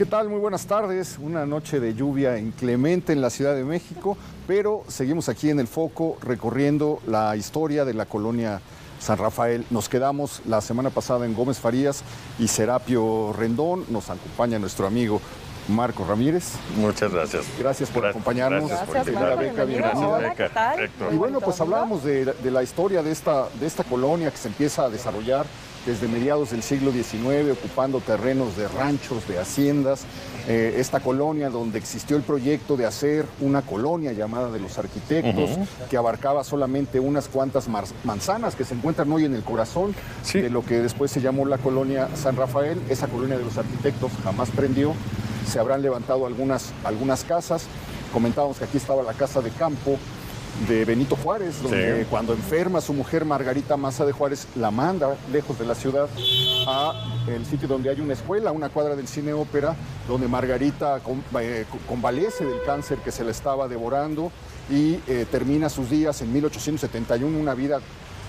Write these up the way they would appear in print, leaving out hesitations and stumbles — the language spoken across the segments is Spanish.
¿qué tal? Muy buenas tardes. Una noche de lluvia inclemente en la Ciudad de México, pero seguimos aquí en el foco recorriendo la historia de la colonia San Rafael. Nos quedamos la semana pasada en Gómez Farías y Serapio Rendón. Nos acompaña nuestro amigo Marco Ramírez. Muchas gracias. Gracias por acompañarnos. Gracias, Marco. Beca, bienvenida. Hola, ¿qué tal? Y bueno, pues hablábamos de la historia de esta colonia que se empieza a desarrollar desde mediados del siglo XIX, ocupando terrenos de ranchos, de haciendas. Esta colonia donde existió el proyecto de hacer una colonia llamada de los arquitectos, que abarcaba solamente unas cuantas manzanas que se encuentran hoy en el corazón de lo que después se llamó la colonia San Rafael. Esa colonia de los arquitectos jamás prendió. Se habrán levantado algunas casas. Comentábamos que aquí estaba la casa de campo de Benito Juárez, donde cuando enferma su mujer Margarita Maza de Juárez la manda lejos de la ciudad a el sitio donde hay una escuela, una cuadra del Cine Ópera, donde Margarita convalece del cáncer que se la estaba devorando y termina sus días en 1871, una vida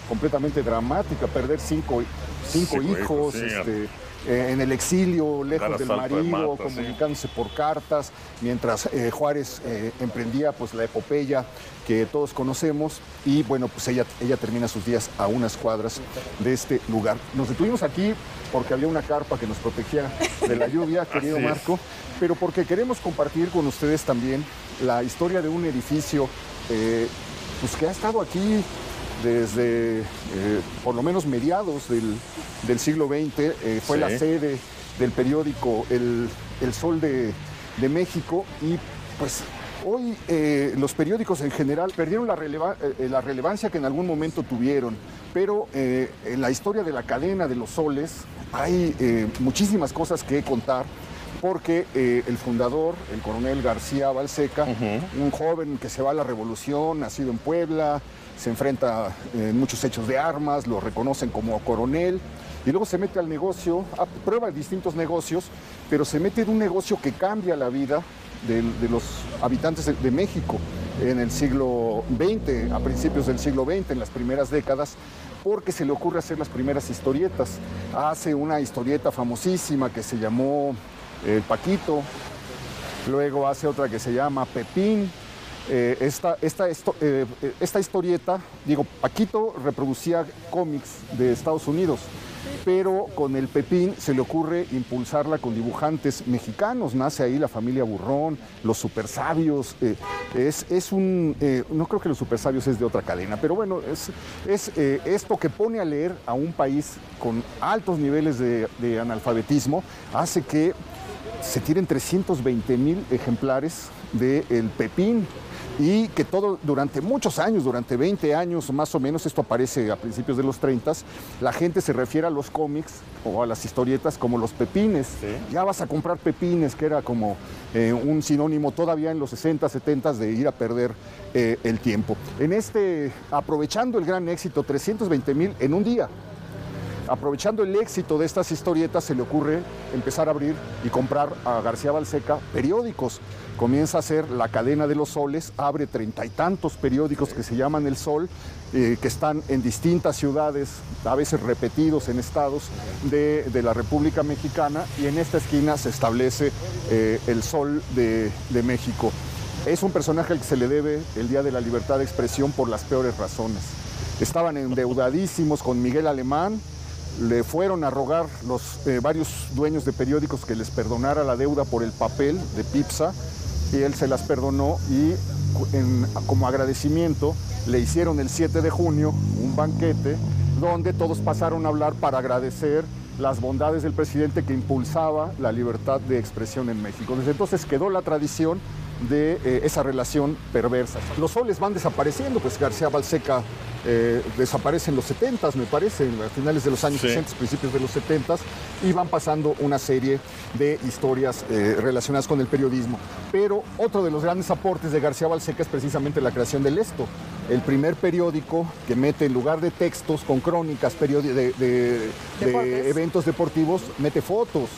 completamente dramática, perder cinco hijos, en el exilio, lejos del marido, comunicándose por cartas, mientras Juárez emprendía pues la epopeya que todos conocemos, y bueno, pues ella termina sus días a unas cuadras de este lugar. Nos detuvimos aquí porque había una carpa que nos protegía de la lluvia, querido Marco, pero porque queremos compartir con ustedes también la historia de un edificio pues que ha estado aquí desde por lo menos mediados del siglo XX. Fue la sede del periódico El Sol de México, y pues hoy los periódicos en general perdieron la relevancia que en algún momento tuvieron, pero en la historia de la cadena de los soles hay muchísimas cosas que contar, porque el fundador, el coronel García Balseca, un joven que se va a la revolución, nacido en Puebla, se enfrenta en muchos hechos de armas, lo reconocen como coronel, y luego se mete al negocio, prueba distintos negocios, pero se mete en un negocio que cambia la vida de los habitantes de México en el siglo XX, a principios del siglo XX, en las primeras décadas, porque se le ocurre hacer las primeras historietas. Hace una historieta famosísima que se llamó El Paquito, luego hace otra que se llama Pepín. Esta historieta, Paquito reproducía cómics de Estados Unidos, pero con el Pepín se le ocurre impulsarla con dibujantes mexicanos. Nace ahí la familia Burrón, los Supersabios. No creo que los Supersabios es de otra cadena, pero bueno, es esto que pone a leer a un país con altos niveles de analfabetismo, hace que se tiren 320,000 ejemplares del Pepín, y que durante muchos años, durante 20 años más o menos, esto aparece a principios de los 30, la gente se refiere a los cómics o a las historietas como los pepines. Ya vas a comprar pepines, que era como un sinónimo todavía en los 60, 70 de ir a perder el tiempo. Aprovechando el gran éxito, 320,000 en un día. Aprovechando el éxito de estas historietas, se le ocurre empezar a abrir y comprar a García Balseca periódicos. Comienza a hacer la cadena de los soles, abre 30 y tantos periódicos que se llaman El Sol, que están en distintas ciudades, a veces repetidos en estados de la República Mexicana, y en esta esquina se establece El Sol de México. Es un personaje al que se le debe el Día de la Libertad de Expresión por las peores razones. Estaban endeudadísimos con Miguel Alemán. Le fueron a rogar varios dueños de periódicos que les perdonara la deuda por el papel de Pipsa, y él se las perdonó, y como agradecimiento le hicieron el 7 de junio un banquete donde todos pasaron a hablar para agradecer las bondades del presidente que impulsaba la libertad de expresión en México. Desde entonces quedó la tradición de esa relación perversa. Los soles van desapareciendo, pues García Balseca desaparece en los 70s, me parece, a finales de los años 60, principios de los 70s, y van pasando una serie de historias relacionadas con el periodismo. Pero otro de los grandes aportes de García Balseca es precisamente la creación del Esto, el primer periódico que mete, en lugar de textos con crónicas de eventos deportivos, mete fotos.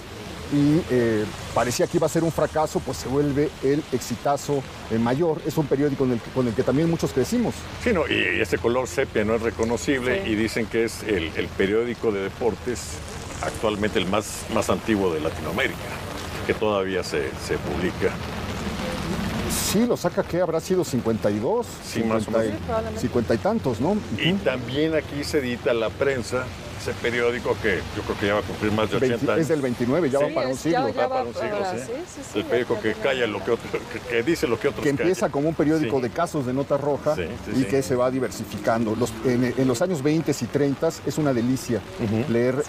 Y parecía que iba a ser un fracaso, pues se vuelve el exitazo mayor. Es un periódico con el que también muchos crecimos. Sí, no, y ese color sepia no es reconocible, y dicen que es el periódico de deportes actualmente el más antiguo de Latinoamérica. que todavía se publica. Sí, lo saca, ¿qué? Habrá sido 52, Sí, más o menos. 50 y tantos, ¿no? Y también aquí se edita La Prensa, ese periódico que yo creo que ya va a cumplir más de 80 años. Es del 29, ya va para un siglo. Ya para un siglo, sí. El periódico que calla lo que otro, que dice lo que otros que empieza callan. como un periódico de casos de nota roja y que se va diversificando. En los años 20 y 30 es una delicia leer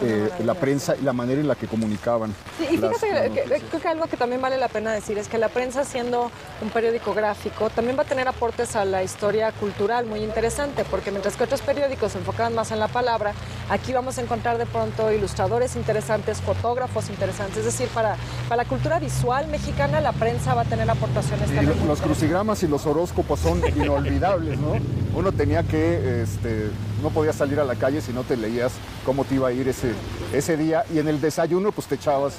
la prensa y la manera en la que comunicaban. Sí, y fíjate que creo que algo que también vale la pena decir es que La Prensa, siendo un periódico gráfico, también va a tener aportes a la historia cultural muy interesante, porque mientras que otros periódicos se enfocaban más en la palabra, aquí vamos a encontrar de pronto ilustradores interesantes, fotógrafos interesantes. Es decir, para la cultura visual mexicana, La Prensa va a tener aportaciones también. Los crucigramas y los horóscopos son inolvidables, ¿no? Uno tenía que, no podía salir a la calle si no te leías cómo te iba a ir ese día, y en el desayuno pues te echabas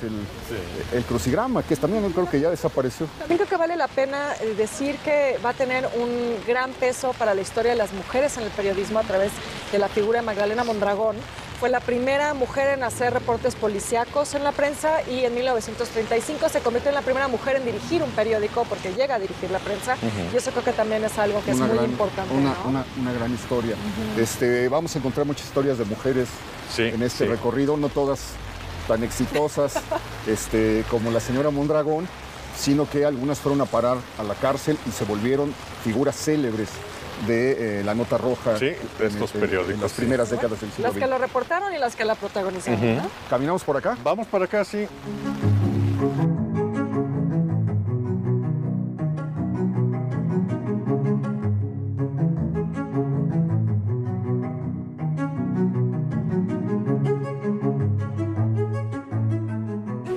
el crucigrama, que también creo que ya desapareció. También creo que vale la pena decir que va a tener un gran peso para la historia de las mujeres en el periodismo a través de la figura de Magdalena Mondragón. Fue la primera mujer en hacer reportes policíacos en La Prensa, y en 1935 se convirtió en la primera mujer en dirigir un periódico, porque llega a dirigir La Prensa, y eso creo que también es algo que es muy importante. Una gran historia. Vamos a encontrar muchas historias de mujeres en este recorrido, no todas tan exitosas como la señora Mondragón, sino que algunas fueron a parar a la cárcel y se volvieron figuras célebres de la nota roja estos periódicos. En las primeras décadas del siglo Las XX. que lo reportaron y las que la protagonizaron, ¿no? ¿Caminamos por acá? Vamos para acá, sí.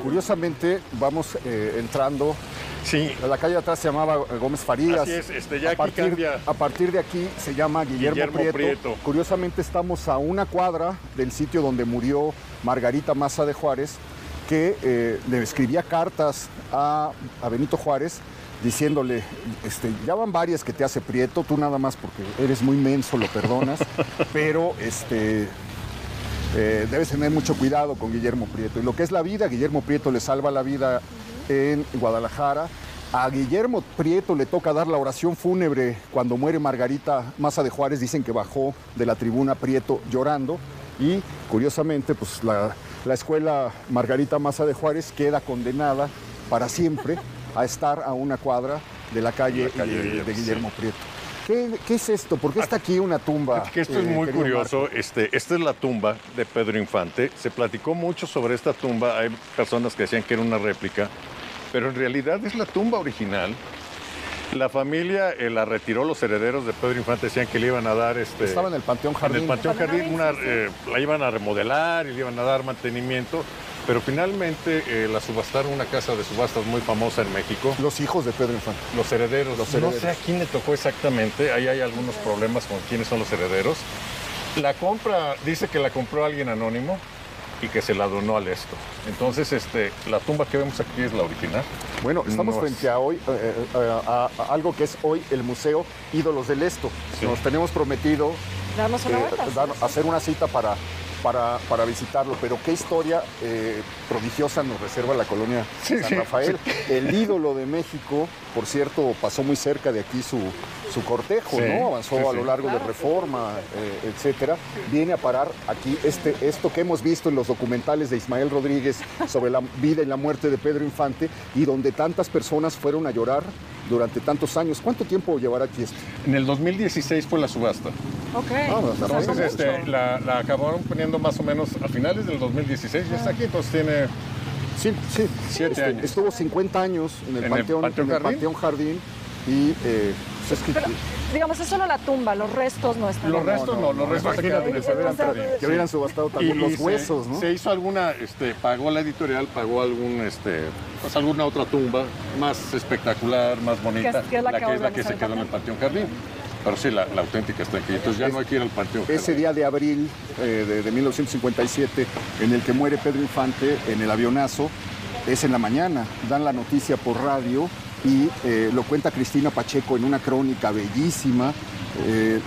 Curiosamente, vamos entrando. Sí. La calle de atrás se llamaba Gómez Farías. Así es, ya aquí cambia. A partir de aquí se llama Guillermo Prieto. Curiosamente estamos a una cuadra del sitio donde murió Margarita Maza de Juárez, que le escribía cartas a Benito Juárez diciéndole, ya van varias que te hace Prieto, tú nada más porque eres muy menso lo perdonas, pero debes tener mucho cuidado con Guillermo Prieto. Y lo que es la vida, Guillermo Prieto le salva la vida en Guadalajara. A Guillermo Prieto le toca dar la oración fúnebre cuando muere Margarita Maza de Juárez. Dicen que bajó de la tribuna Prieto llorando, y curiosamente pues la escuela Margarita Maza de Juárez queda condenada para siempre a estar a una cuadra de la calle de Guillermo Prieto. ¿Qué es esto? ¿Por qué está aquí una tumba? Que esto es muy curioso. Esta es la tumba de Pedro Infante. Se platicó mucho sobre esta tumba. Hay personas que decían que era una réplica, pero en realidad es la tumba original. La familia la retiró, los herederos de Pedro Infante decían que le iban a dar... Estaba en el Panteón Jardín. En el Panteón Jardín la iban a remodelar y le iban a dar mantenimiento, pero finalmente la subastaron una casa de subastas muy famosa en México. Los hijos de Pedro Infante. Los herederos. No sé a quién le tocó exactamente, ahí hay algunos problemas con quiénes son los herederos. La compra, dice que la compró alguien anónimo y que se la donó al esto. Entonces, la tumba que vemos aquí es la original. Bueno, estamos frente a algo que es hoy el Museo Ídolos del Esto. Sí. Nos tenemos prometido darnos una vuelta, hacer una cita para visitarlo, pero qué historia prodigiosa nos reserva la colonia San Rafael. Sí. El ídolo de México, por cierto, pasó muy cerca de aquí su cortejo, ¿no? Avanzó a lo largo de Reforma, etcétera. Viene a parar aquí esto que hemos visto en los documentales de Ismael Rodríguez sobre la vida y la muerte de Pedro Infante, y donde tantas personas fueron a llorar durante tantos años. ¿Cuánto tiempo llevará aquí esto? En el 2016 fue la subasta. Ok. Entonces la acabaron poniendo más o menos a finales del 2016. Ya está aquí, entonces tiene... Sí. 7 años. Estuvo 50 años en el Panteón Jardín. Y pero, digamos, es solo la tumba, los restos no están. Los restos no, los restos se quedan en el Jardín. Que hubieran subastado también los huesos, ¿no? Se hizo alguna, pagó la editorial, pagó alguna otra tumba más espectacular, más bonita, que es la que se quedó en el Panteón Jardín. Pero sí, la auténtica está aquí. Entonces ya no hay que ir al Panteón Jardín. Ese día de abril de 1957, en el que muere Pedro Infante en el avionazo, es en la mañana. Dan la noticia por radio y lo cuenta Cristina Pacheco en una crónica bellísima,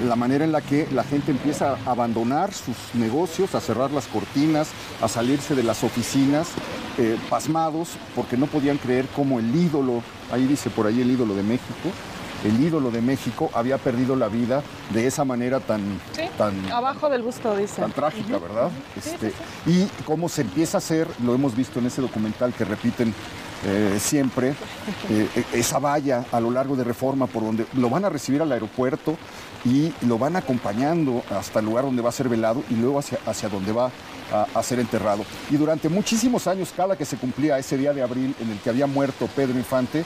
la manera en la que la gente empieza a abandonar sus negocios, a cerrar las cortinas, a salirse de las oficinas, pasmados porque no podían creer cómo el ídolo, ahí dice por ahí el ídolo de México, el ídolo de México había perdido la vida de esa manera tan abajo del busto, dice. Tan trágica, ¿verdad? Y cómo se empieza a hacer, lo hemos visto en ese documental que repiten siempre, esa valla a lo largo de Reforma por donde lo van a recibir al aeropuerto y lo van acompañando hasta el lugar donde va a ser velado y luego hacia donde va a ser enterrado. Y durante muchísimos años, cada que se cumplía ese día de abril en el que había muerto Pedro Infante,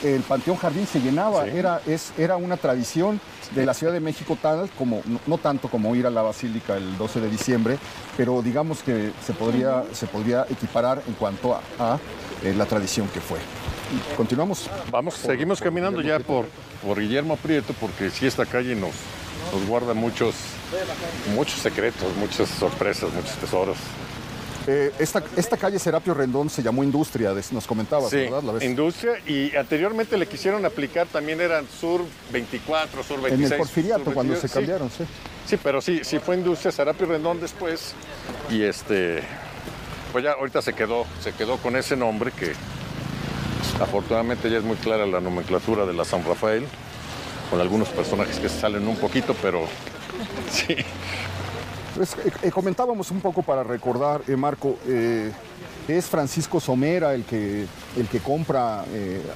el Panteón Jardín se llenaba. Sí. Era una tradición de la Ciudad de México, tal como, no tanto como ir a la Basílica el 12 de diciembre, pero digamos que se podría equiparar en cuanto a la tradición que fue. Continuamos. Seguimos caminando ya por Guillermo Prieto, porque sí, esta calle nos guarda muchos secretos, muchas sorpresas, muchos tesoros. Esta calle Serapio Rendón se llamó Industria, nos comentabas, sí, ¿verdad? Sí, Industria, y anteriormente le quisieron aplicar, también eran Sur 24, Sur 26. En el Porfiriato, Sur 22, cuando se cambiaron, sí. Sí, pero sí fue Industria, Serapio Rendón después, y pues ya ahorita se quedó con ese nombre que afortunadamente ya es muy clara la nomenclatura de la San Rafael, con algunos personajes que se salen un poquito, pero sí. Pues, comentábamos un poco para recordar, Marco, es Francisco Somera el que compra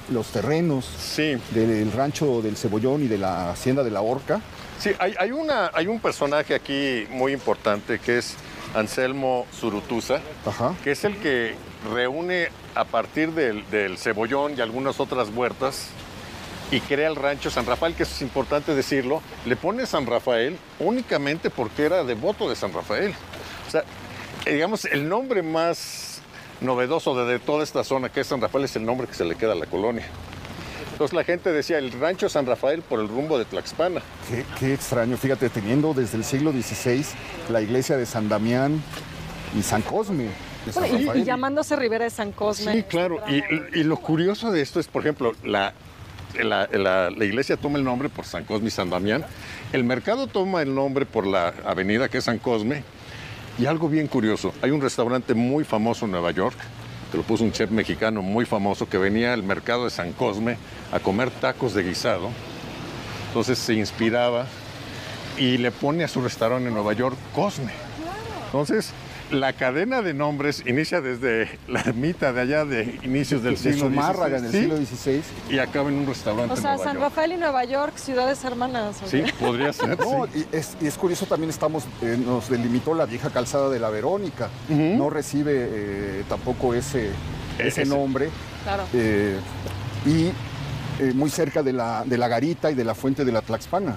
los terrenos, sí, del rancho del Cebollón y de la hacienda de la Horca. Sí, hay un personaje aquí muy importante que es Anselmo Zurutuza, que es el que reúne a partir del Cebollón y algunas otras huertas y crea el rancho San Rafael, que eso es importante decirlo. Le pone San Rafael únicamente porque era devoto de San Rafael. O sea, digamos, el nombre más novedoso de toda esta zona, que es San Rafael, es el nombre que se le queda a la colonia. Entonces la gente decía el rancho San Rafael por el rumbo de Tlaxpana. Qué extraño, fíjate, teniendo desde el siglo XVI la iglesia de San Damián y San Cosme. Bueno, y llamándose Ribera de San Cosme. Sí, claro. Y lo curioso de esto es, por ejemplo, la iglesia toma el nombre por San Cosme y San Damián. El mercado toma el nombre por la avenida que es San Cosme. Y algo bien curioso, hay un restaurante muy famoso en Nueva York, que lo puso un chef mexicano muy famoso, que venía al mercado de San Cosme a comer tacos de guisado. Entonces se inspiraba y le pone a su restaurante en Nueva York Cosme. Entonces, la cadena de nombres inicia desde la ermita de allá de inicios del siglo XVI. En el siglo XVI. Y acaba en un restaurante en Nueva York. San Rafael y Nueva York, ciudades hermanas. Sí, podría ser. No, sí. y es curioso, también nos delimitó la vieja calzada de la Verónica. No recibe tampoco ese nombre. Claro. Y muy cerca de la garita y de la fuente de la Tlaxpana.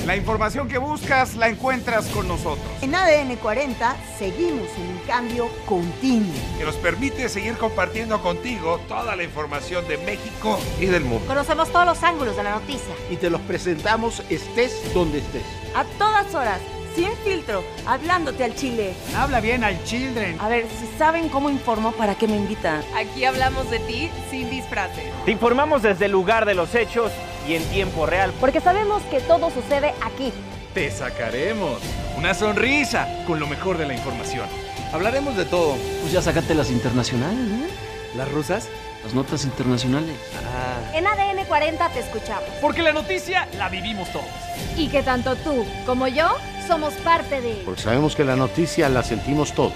La información que buscas la encuentras con nosotros. En ADN 40 seguimos en un cambio continuo que nos permite seguir compartiendo contigo toda la información de México y del mundo. Conocemos todos los ángulos de la noticia y te los presentamos estés donde estés. A todas horas, sin filtro, hablándote al chile. Habla bien al children. A ver, si saben cómo informo, ¿para qué me invitan? Aquí hablamos de ti sin disfraces. Te informamos desde el lugar de los hechos y en tiempo real. Porque sabemos que todo sucede aquí. Te sacaremos una sonrisa con lo mejor de la información. Hablaremos de todo. Pues ya sacaste las internacionales, ¿eh? ¿Las rusas? Las notas internacionales. En ADN 40 te escuchamos. Porque la noticia la vivimos todos. Y que tanto tú como yo somos parte de... Porque sabemos que la noticia la sentimos todos.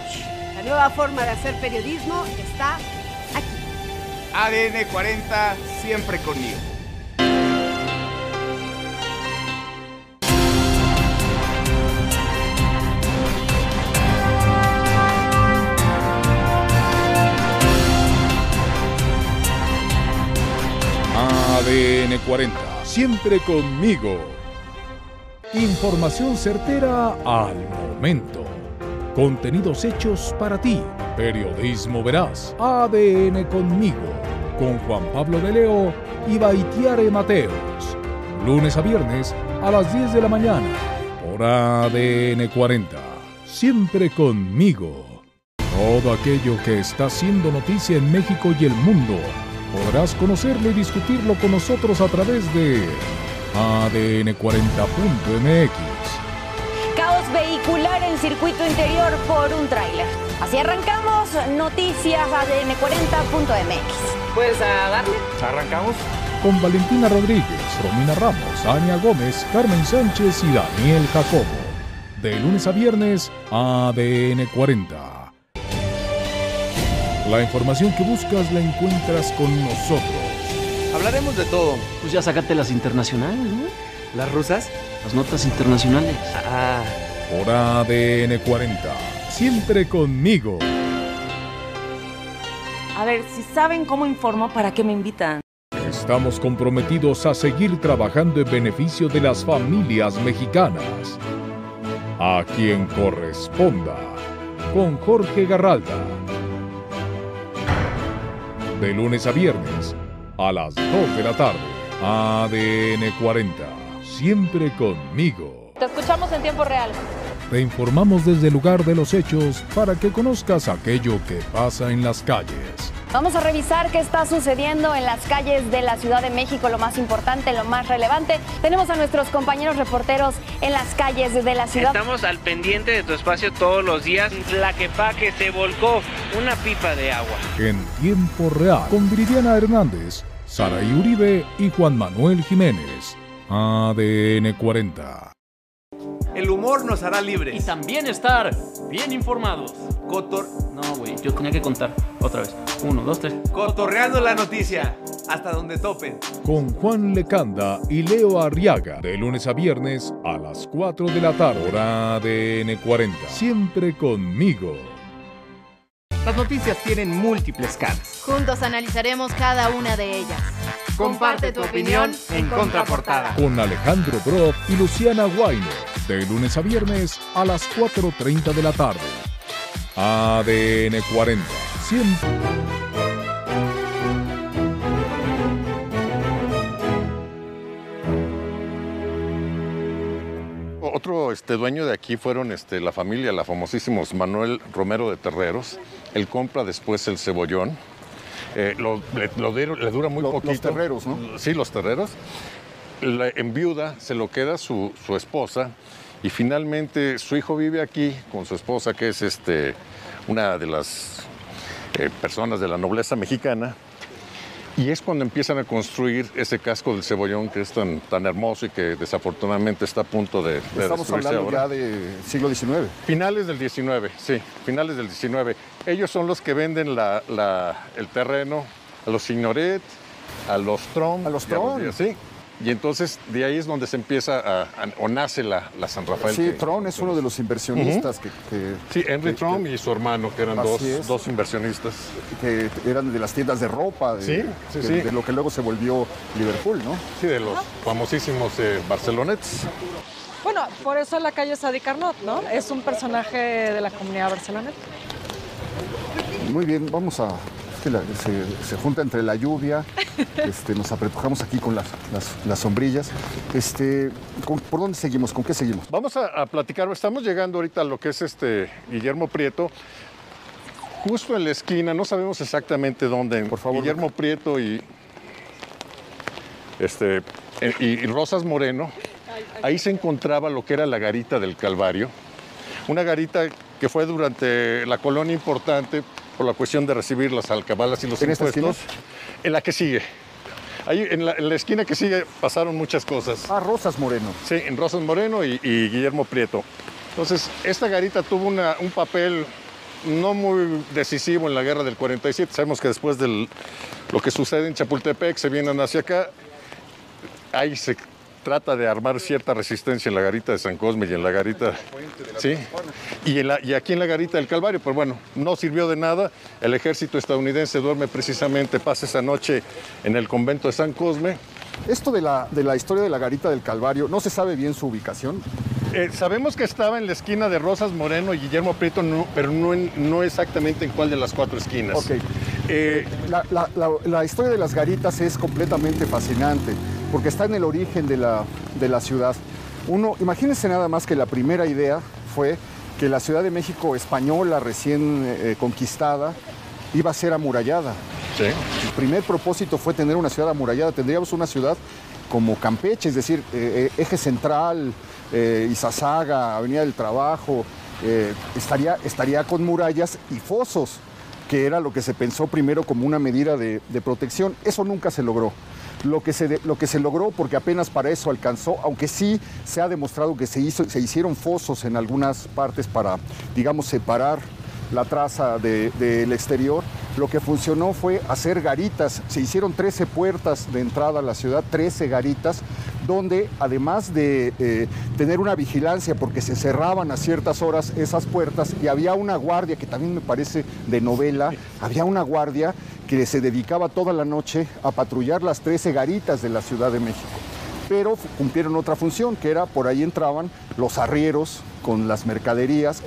La nueva forma de hacer periodismo está aquí. ADN 40, siempre conmigo. ADN 40, siempre conmigo. Información certera al momento. Contenidos hechos para ti. Periodismo veraz. ADN conmigo. Con Juan Pablo de Leo y Baitiare Mateos. Lunes a viernes a las 10 de la mañana. Por ADN 40. Siempre conmigo. Todo aquello que está siendo noticia en México y el mundo. Podrás conocerlo y discutirlo con nosotros a través de ADN40.mx. Caos vehicular en circuito interior por un tráiler. Así arrancamos Noticias ADN40.mx. Pues a darle. ¿Arrancamos? Con Valentina Rodríguez, Romina Ramos, Ania Gómez, Carmen Sánchez y Daniel Jacobo. De lunes a viernes, ADN 40. La información que buscas la encuentras con nosotros. Hablaremos de todo. Pues ya sácate las internacionales, ¿no? ¿Las rusas? Las notas internacionales. Ah. Por ADN 40. Siempre conmigo. A ver, si saben cómo informo, ¿para qué me invitan? Estamos comprometidos a seguir trabajando en beneficio de las familias mexicanas. A quien corresponda. Con Jorge Garralda. De lunes a viernes, a las 2 de la tarde. ADN 40. Siempre conmigo. Te escuchamos en tiempo real. Te informamos desde el lugar de los hechos para que conozcas aquello que pasa en las calles. Vamos a revisar qué está sucediendo en las calles de la Ciudad de México, lo más importante, lo más relevante. Tenemos a nuestros compañeros reporteros en las calles de la ciudad. Estamos al pendiente de tu espacio todos los días. Tlaquepaque se volcó una pipa de agua. En tiempo real, con Viridiana Hernández, Saraí Uribe y Juan Manuel Jiménez. ADN 40. El humor nos hará libres. Y también estar bien informados. No, güey, yo tenía que contar. Otra vez. 1, 2, 3. Cotorreando la noticia. Hasta donde topen. Con Juan Lecanda y Leo Arriaga. De lunes a viernes a las 4 de la tarde. Por ADN 40. Siempre conmigo. Las noticias tienen múltiples caras. Juntos analizaremos cada una de ellas. Comparte tu opinión en Contraportada. Con Alejandro Broff y Luciana Guayno. De lunes a viernes a las 4:30 de la tarde. ADN 40. Siempre. Otro dueño de aquí fueron la familia, la famosísimos Manuel Romero de Terreros. Él compra después el cebollón. Le dura muy poquito. Los terreros, ¿no? Sí, los terreros. En viuda se lo queda su esposa y finalmente su hijo vive aquí con su esposa, que es una de las personas de la nobleza mexicana. Y es cuando empiezan a construir ese casco del Cebollón que es tan hermoso y que desafortunadamente está a punto de Estamos hablando ahora. Ya de siglo XIX. Finales del XIX, sí, finales del XIX. Ellos son los que venden el terreno a los Signoret, a los Tron. A los Tron. Sí. Y entonces de ahí es donde se empieza o nace la San Rafael. Sí, Tron es uno de los inversionistas que sí, Henry Tron y su hermano, que eran dos inversionistas. Que eran de las tiendas de ropa, de lo que luego se volvió Liverpool, ¿no? Sí, de los famosísimos Barcelonets. Bueno, por eso la calle Sadi Carnot, ¿no? Es un personaje de la comunidad barceloneta. Muy bien, vamos a... Se junta entre la lluvia, nos apretujamos aquí con las sombrillas. ¿Por dónde seguimos? ¿Con qué seguimos? Vamos a platicar, estamos llegando ahorita a lo que es Guillermo Prieto, justo en la esquina, no sabemos exactamente dónde. Por favor, Guillermo Prieto y Rosas Moreno. Ahí se encontraba lo que era la garita del Calvario, una garita que fue durante la colonia importante por la cuestión de recibir las alcabalas y los impuestos. En la que sigue. Ahí en la esquina que sigue pasaron muchas cosas. Rosas Moreno. Sí, en Rosas Moreno y Guillermo Prieto. Entonces, esta garita tuvo un papel no muy decisivo en la guerra del 47. Sabemos que después de lo que sucede en Chapultepec, se vienen hacia acá. Ahí se trata de armar cierta resistencia en la garita de San Cosme y en la garita, sí, y aquí en la garita del Calvario, pero bueno, no sirvió de nada. El ejército estadounidense pasa esa noche en el convento de San Cosme. Esto de la historia de la garita del Calvario, ¿no se sabe bien su ubicación? Sabemos que estaba en la esquina de Rosas Moreno y Guillermo Prieto, pero no exactamente en cuál de las cuatro esquinas. Ok. La historia de las garitas es completamente fascinante, porque está en el origen de la ciudad. Imagínense nada más que la primera idea fue que la Ciudad de México española, recién conquistada, iba a ser amurallada. Sí. El primer propósito fue tener una ciudad amurallada. Tendríamos una ciudad como Campeche, es decir, Eje Central, Izazaga, Avenida del Trabajo, estaría con murallas y fosos, que era lo que se pensó primero como una medida de protección. Eso nunca se logró. Lo que se logró, porque apenas para eso alcanzó, aunque sí se ha demostrado que se hicieron fosos en algunas partes para, digamos, separar la traza del exterior, lo que funcionó fue hacer garitas. Se hicieron 13 puertas de entrada a la ciudad, 13 garitas, donde además de tener una vigilancia, porque se cerraban a ciertas horas esas puertas, y había una guardia, que también me parece de novela, había una guardia que se dedicaba toda la noche a patrullar las 13 garitas de la Ciudad de México. Pero cumplieron otra función, que era, por ahí entraban los arrieros con las mercaderías.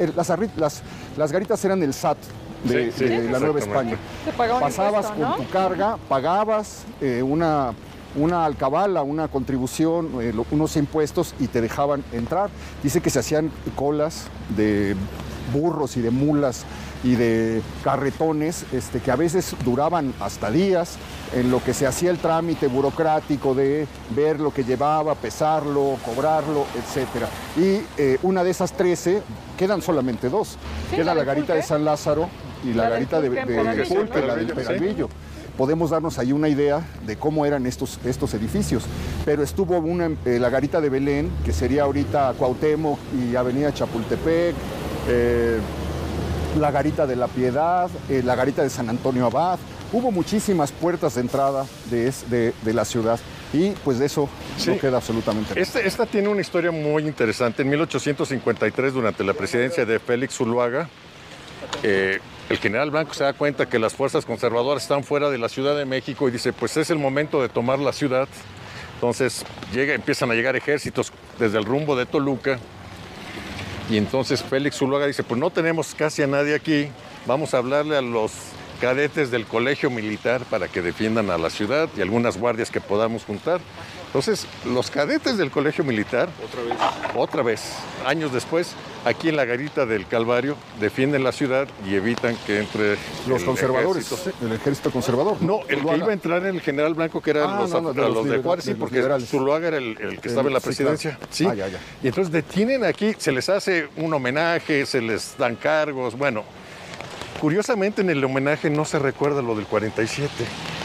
Las garitas eran el SAT de la Nueva España. Pasabas con tu carga, pagabas una alcabala, una contribución, unos impuestos, y te dejaban entrar. Dice que se hacían colas de burros y de mulas y de carretones que a veces duraban hasta días, en lo que se hacía el trámite burocrático de ver lo que llevaba, pesarlo, cobrarlo, etc. Y una de esas 13, quedan solamente 2. Queda la garita de San Lázaro y la garita de Pulque, la del Peralvillo. Podemos darnos ahí una idea de cómo eran estos edificios. Pero estuvo la garita de Belén, que sería ahorita Cuauhtémoc y Avenida Chapultepec, la garita de la Piedad, la garita de San Antonio Abad. Hubo muchísimas puertas de entrada de la ciudad, y pues de eso no queda absolutamente nada. Esta tiene una historia muy interesante. En 1853, durante la presidencia de Félix Zuluaga, el general Blanco se da cuenta que las fuerzas conservadoras están fuera de la Ciudad de México y dice, pues es el momento de tomar la ciudad. Entonces empiezan a llegar ejércitos desde el rumbo de Toluca, y entonces Félix Zuluaga dice, pues no tenemos casi a nadie aquí, vamos a hablarle a los cadetes del Colegio Militar para que defiendan a la ciudad y algunas guardias que podamos juntar. Entonces, los cadetes del Colegio Militar, otra vez, años después, aquí en la garita del Calvario, defienden la ciudad y evitan que entre los conservadores, el ejército conservador. No, el que iba a entrar en el general Blanco, que eran los de Juárez, sí, porque Zuluaga era el que estaba en la presidencia. Sí, claro. Sí. Y entonces detienen aquí, se les hace un homenaje, se les dan cargos, bueno. Curiosamente, en el homenaje no se recuerda lo del 47.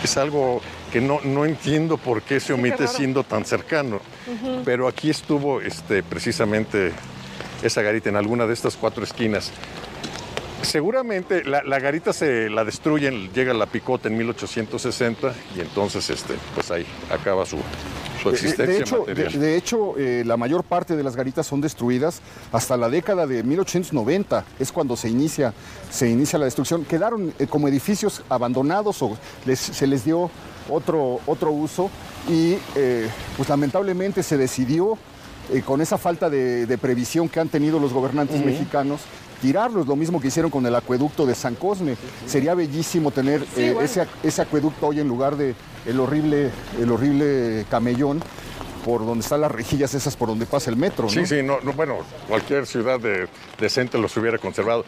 Es algo que no entiendo por qué se omite siendo tan cercano. Pero aquí estuvo precisamente esa garita en alguna de estas 4 esquinas. Seguramente la garita se la destruyen, llega la picota en 1860 y entonces pues ahí acaba su existencia material. De hecho, la mayor parte de las garitas son destruidas hasta la década de 1890, es cuando se inicia la destrucción. Quedaron como edificios abandonados o se les dio otro uso, y pues lamentablemente se decidió, con esa falta de previsión que han tenido los gobernantes mexicanos, tirarlos, lo mismo que hicieron con el acueducto de San Cosme. Sería bellísimo tener ese acueducto hoy en lugar de el horrible camellón por donde están las rejillas esas por donde pasa el metro, ¿no? Sí, bueno, cualquier ciudad decente los hubiera conservado.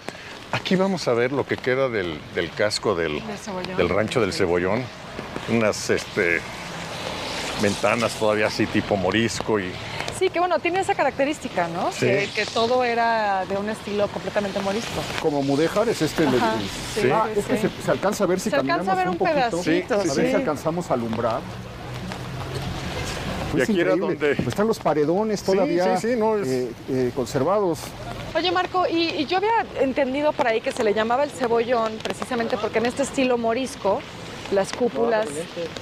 Aquí vamos a ver lo que queda del casco del rancho del Cebollón. Unas ventanas todavía así tipo morisco y... Sí, que bueno, tiene esa característica, ¿no? Sí. Que todo era de un estilo completamente morisco. Como mudéjar es sí. Es que se alcanza a ver si caminamos un poquito. Pedacito, a ver si alcanzamos a alumbrar. Y aquí era donde... Pues están los paredones todavía conservados. Oye, Marco, y yo había entendido por ahí que se le llamaba el Cebollón precisamente porque en este estilo morisco las cúpulas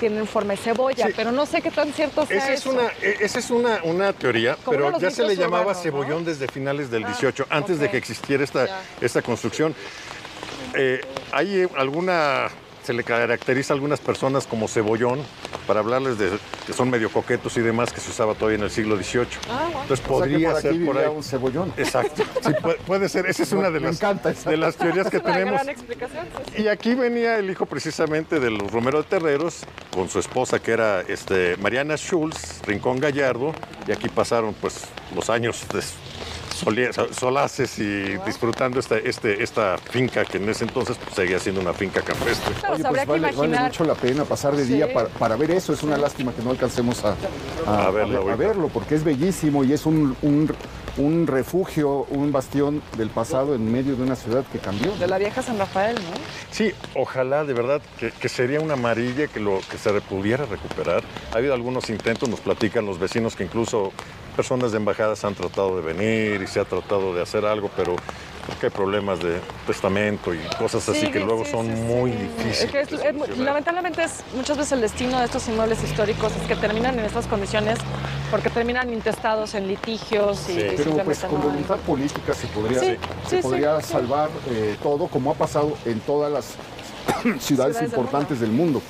tienen forma de cebolla, pero no sé qué tan cierto sea eso. Esa es una teoría, pero ya se le llamaba Cebollón, ¿no? Desde finales del 18, antes de que existiera esta construcción. Hay se le caracteriza a algunas personas como Cebollón, para hablarles de que son medio coquetos y demás, que se usaba todavía en el siglo XVIII. Entonces podría ser por ahí un cebollón. Exacto, sí, puede ser. Esa es una de las teorías que tenemos. Gran explicación, sí. Y aquí venía el hijo precisamente de los Romero de Terreros, con su esposa que era Mariana Schulz, Rincón Gallardo, y aquí pasaron pues los años solaces y disfrutando esta finca que en ese entonces pues, seguía siendo una finca campestre. Claro, Oye, pues vale mucho la pena pasar de día para ver eso. Es una lástima que no alcancemos a verlo, porque es bellísimo y es un refugio, un bastión del pasado en medio de una ciudad que cambió. De la vieja San Rafael, ¿no? Sí, ojalá de verdad que sería una maravilla que se pudiera recuperar. Ha habido algunos intentos, nos platican los vecinos que incluso personas de embajadas han tratado de venir y se ha tratado de hacer algo, pero porque hay problemas de testamento y cosas así que luego son muy difíciles. Lamentablemente es muchas veces el destino de estos inmuebles históricos es que terminan en estas condiciones porque terminan intestados en litigios. Pero pues con voluntad política se podría salvar todo, como ha pasado en todas las ciudades importantes del mundo.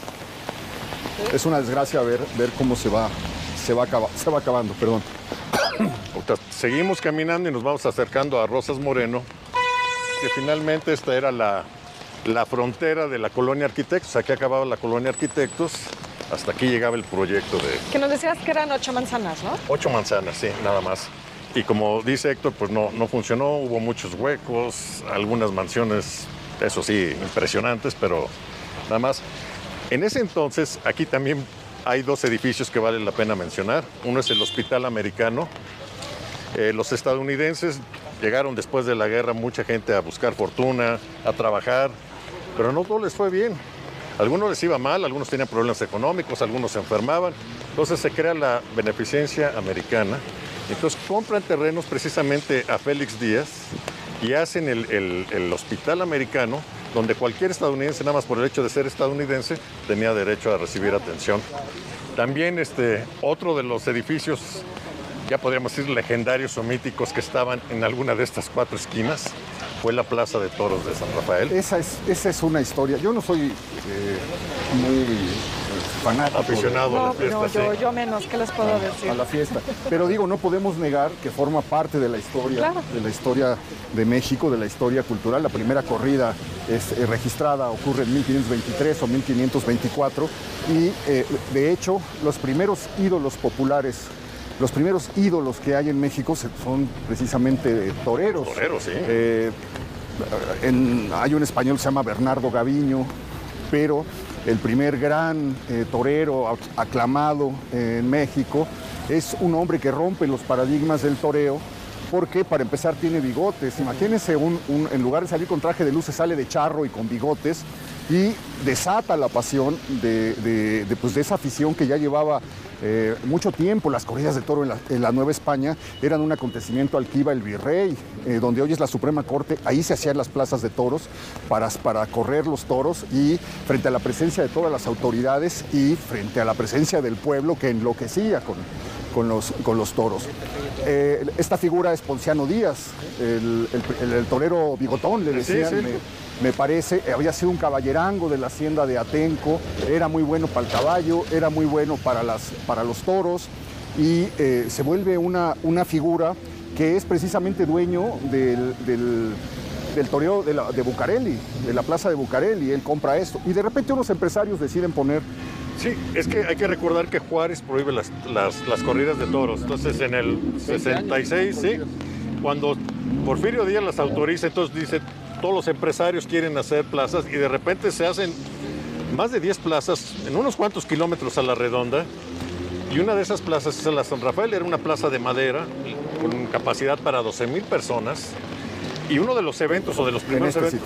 Es una desgracia ver cómo se va acabando, perdón. Seguimos caminando y nos vamos acercando a Rosas Moreno, que finalmente esta era la frontera de la colonia Arquitectos. Aquí acababa la colonia Arquitectos, hasta aquí llegaba el proyecto de... Que nos decías que eran 8 manzanas, ¿no? 8 manzanas, sí, nada más. Y como dice Héctor, pues no funcionó, hubo muchos huecos, algunas mansiones, eso sí, impresionantes, pero nada más. En ese entonces, aquí también hay 2 edificios que vale la pena mencionar. Uno es el Hospital Americano. Los estadounidenses llegaron después de la guerra, mucha gente a buscar fortuna, a trabajar, pero no todo les fue bien. A algunos les iba mal, algunos tenían problemas económicos, algunos se enfermaban. Entonces se crea la Beneficencia Americana. Entonces compran terrenos precisamente a Félix Díaz y hacen el Hospital Americano, donde cualquier estadounidense, nada más por el hecho de ser estadounidense, tenía derecho a recibir atención. También otro de los edificios, ya podríamos decir legendarios o míticos, que estaban en alguna de estas 4 esquinas, fue la Plaza de Toros de San Rafael. Esa es una historia. Yo no soy muy fanático. Aficionado a la fiesta. Yo menos, ¿qué les puedo decir? A la fiesta. Pero digo, no podemos negar que forma parte de la historia, de la historia de México, de la historia cultural. La primera corrida registrada ocurre en 1523 o 1524 y de hecho los primeros ídolos populares, los primeros ídolos que hay en México son precisamente toreros. Toreros, sí. Hay un español que se llama Bernardo Gaviño, pero el primer gran torero aclamado en México es un hombre que rompe los paradigmas del toreo, porque para empezar tiene bigotes. Imagínense, en lugar de salir con traje de luces, sale de charro y con bigotes y desata la pasión de esa afición que ya llevaba mucho tiempo. Las corridas de toro en la Nueva España eran un acontecimiento al que iba el virrey, donde hoy es la Suprema Corte. Ahí se hacían las plazas de toros para correr los toros, y frente a la presencia de todas las autoridades y frente a la presencia del pueblo que enloquecía con los toros. Esta figura es Ponciano Díaz, el torero bigotón, le decían. Sí. Me parece, había sido un caballerango de la hacienda de Atenco, era muy bueno para el caballo, era muy bueno para los toros, y se vuelve una figura que es precisamente dueño del toreo de Bucareli, de la plaza de Bucareli. Él compra esto y de repente unos empresarios deciden poner... Sí, es que hay que recordar que Juárez prohíbe las corridas de toros. Entonces en el 66, sí, cuando Porfirio Díaz las autoriza, entonces dice... Todos los empresarios quieren hacer plazas y de repente se hacen más de 10 plazas en unos cuantos kilómetros a la redonda, y una de esas plazas es la San Rafael. Era una plaza de madera con capacidad para 12,000 personas, y uno de los eventos, o de los primeros eventos,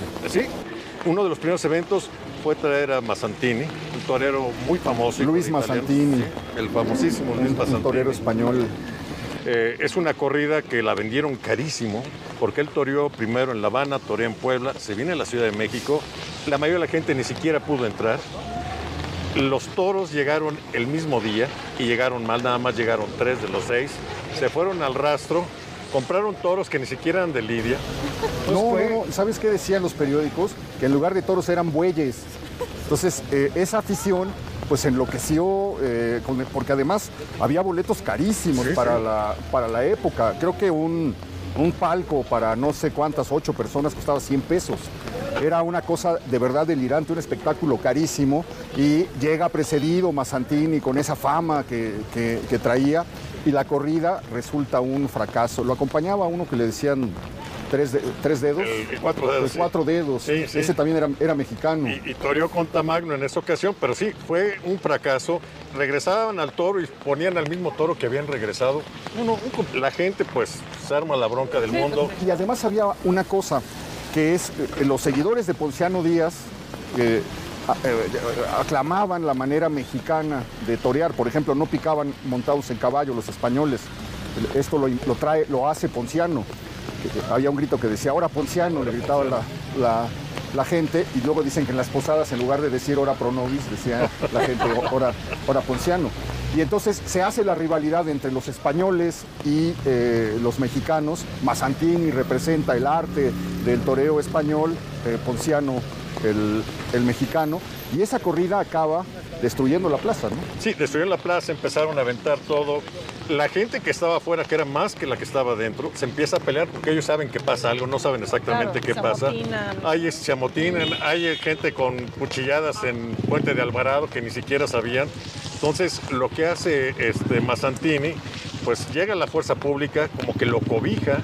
uno de los primeros eventos fue traer a Mazzantini, un torero muy famoso. Luis Mazzantini. Sí, el famosísimo Luis Mazzantini. Un torero español. Es una corrida que la vendieron carísimo, porque él toreó primero en La Habana, toreó en Puebla, se viene a la Ciudad de México. La mayoría de la gente ni siquiera pudo entrar. Los toros llegaron el mismo día y llegaron mal, nada más llegaron 3 de los 6. Se fueron al rastro, compraron toros que ni siquiera eran de lidia. No, ¿sabes qué decían los periódicos? Que en lugar de toros eran bueyes. Entonces, esa afición pues enloqueció, porque además había boletos carísimos para la época. Creo que un palco para no sé cuántas, 8 personas, costaba 100 pesos. Era una cosa de verdad delirante, un espectáculo carísimo, y llega precedido Mazzantini con esa fama que traía, y la corrida resulta un fracaso. Lo acompañaba uno que le decían tres dedos. Cuatro dedos. Cuatro dedos. Sí, sí. Ese también era mexicano. Y toreó con Tamagno en esa ocasión, pero sí, fue un fracaso. Regresaban al toro y ponían al mismo toro que habían regresado. La gente pues se arma la bronca del mundo. Y además había una cosa, que es los seguidores de Ponciano Díaz aclamaban la manera mexicana de torear. Por ejemplo, no picaban montados en caballo los españoles. Esto lo hace Ponciano. Había un grito que decía, "Ora Ponciano", le gritaba la gente, y luego dicen que en las posadas, en lugar de decir "Ora pro nobis", decía la gente "Ora Ponciano". Y entonces se hace la rivalidad entre los españoles y los mexicanos. Mazzantini representa el arte del toreo español, Ponciano el mexicano, y esa corrida acaba destruyendo la plaza, ¿no? Sí, destruyeron la plaza, empezaron a aventar todo. La gente que estaba afuera, que era más que la que estaba dentro, se empieza a pelear porque ellos saben que pasa algo, no saben exactamente qué pasa. Se amotinan, hay gente con cuchilladas en Puente de Alvarado que ni siquiera sabían. Entonces, lo que hace Mazzantini, pues llega a la fuerza pública, como que lo cobija,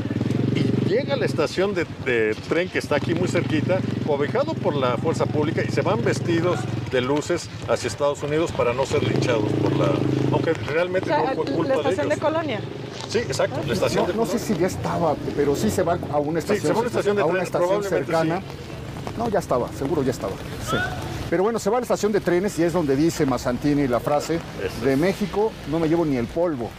y llega a la estación de tren que está aquí muy cerquita, cobijado por la fuerza pública, y se van vestidos de luces hacia Estados Unidos para no ser linchados aunque realmente no fue culpa de ellos. La estación de Colonia. Sí, exacto, la estación de Colonia. No sé si ya estaba, pero sí se van a una estación, cercana. Sí. No, ya estaba, seguro ya estaba. Sí. Pero bueno, se va a la estación de trenes y es donde dice Mazzantini la frase: "De México no me llevo ni el polvo",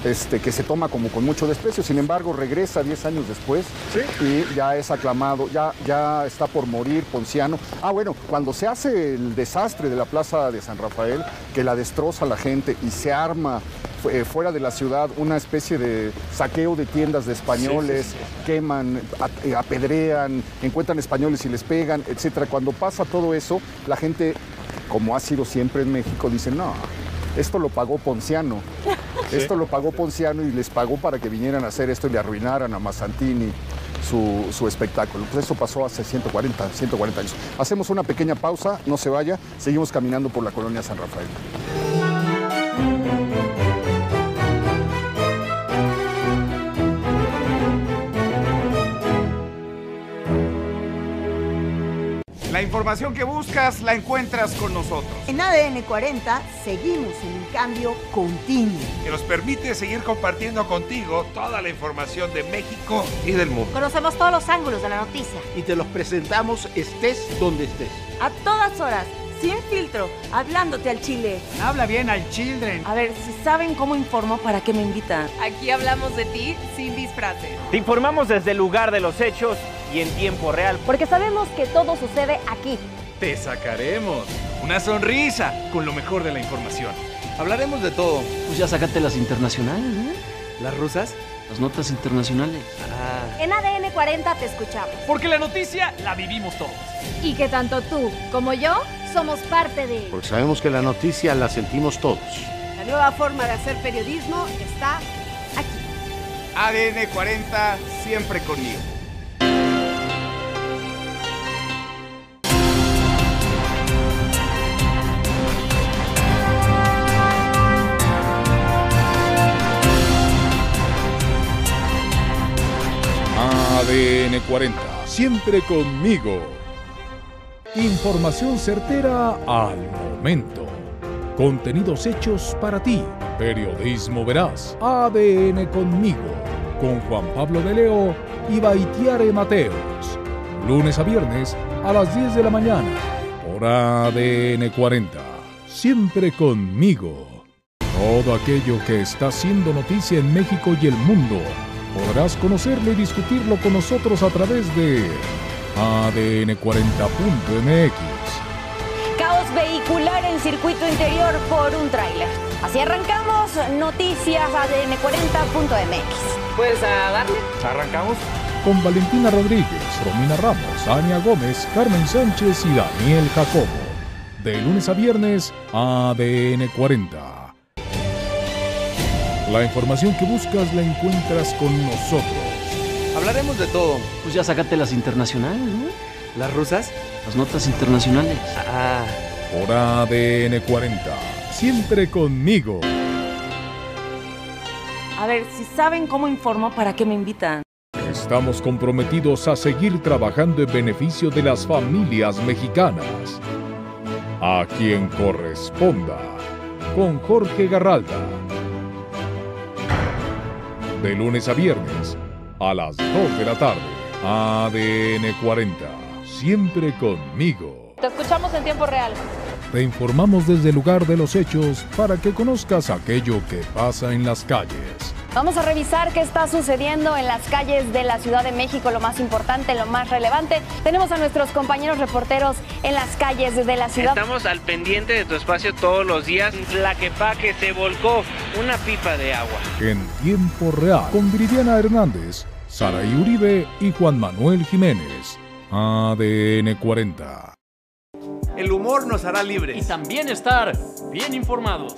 que se toma como con mucho desprecio. Sin embargo, regresa 10 años después, ¿sí? Y ya es aclamado, ya está por morir Ponciano. Bueno, cuando se hace el desastre de la Plaza de San Rafael, que la destroza la gente y se arma fuera de la ciudad una especie de saqueo de tiendas de españoles, queman, apedrean, encuentran españoles y les pegan, etcétera. Cuando pasa todo eso, la gente, como ha sido siempre en México, dice: "No, esto lo pagó Ponciano". Sí. Esto lo pagó Ponciano y les pagó para que vinieran a hacer esto y le arruinaran a Mazzantini su espectáculo. Pues eso pasó hace 140 años. Hacemos una pequeña pausa, no se vaya, seguimos caminando por la colonia San Rafael. La información que buscas la encuentras con nosotros. En ADN 40 seguimos en un cambio continuo que nos permite seguir compartiendo contigo toda la información de México y del mundo. Conocemos todos los ángulos de la noticia Y te los presentamos estés donde estés. a todas horas, sin filtro, hablándote al chile. Habla bien al children. A ver, si saben cómo informo, ¿para qué me invitan? Aquí hablamos de ti sin disfraces. Te informamos desde el lugar de los hechos y en tiempo real. Porque sabemos que todo sucede aquí. Te sacaremos una sonrisa con lo mejor de la información. Hablaremos de todo. Pues ya sácate las internacionales, ¿no? ¿Las rusas? Las notas internacionales. En ADN 40 te escuchamos. Porque la noticia la vivimos todos. Y que tanto tú como yo somos parte de... Porque sabemos que la noticia la sentimos todos. La nueva forma de hacer periodismo está aquí. ADN 40, siempre conmigo. ADN 40, siempre conmigo. Información certera al momento. Contenidos hechos para ti. Periodismo veraz. ADN conmigo. Con Juan Pablo de Leo y Baitiare Mateos. Lunes a viernes a las 10 de la mañana. Por ADN 40. Siempre conmigo. Todo aquello que está siendo noticia en México y el mundo. Podrás conocerlo y discutirlo con nosotros a través de ADN40.mx. Caos vehicular en circuito interior por un tráiler. Así arrancamos noticias ADN40.mx. Pues a darle. ¿Arrancamos? Con Valentina Rodríguez, Romina Ramos, Ania Gómez, Carmen Sánchez y Daniel Jacobo. De lunes a viernes, ADN 40. La información que buscas la encuentras con nosotros. Hablaremos de todo. Pues ya sácate las internacionales, ¿no? ¿Las rusas? Las notas internacionales. Por ADN 40. Siempre conmigo. A ver, si saben cómo informo, ¿para qué me invitan? Estamos comprometidos a seguir trabajando en beneficio de las familias mexicanas. A quien corresponda, con Jorge Garralda. De lunes a viernes, a las 2 de la tarde. ADN 40, siempre conmigo. Te escuchamos en tiempo real. Te informamos desde el lugar de los hechos para que conozcas aquello que pasa en las calles. Vamos a revisar qué está sucediendo en las calles de la Ciudad de México, lo más importante, lo más relevante. Tenemos a nuestros compañeros reporteros en las calles de la ciudad. Estamos al pendiente de tu espacio todos los días. Tlaquepaque se volcó, una pipa de agua. En tiempo real, con Viridiana Hernández, Saraí Uribe y Juan Manuel Jiménez. ADN 40. El humor nos hará libres. Y también estar bien informados.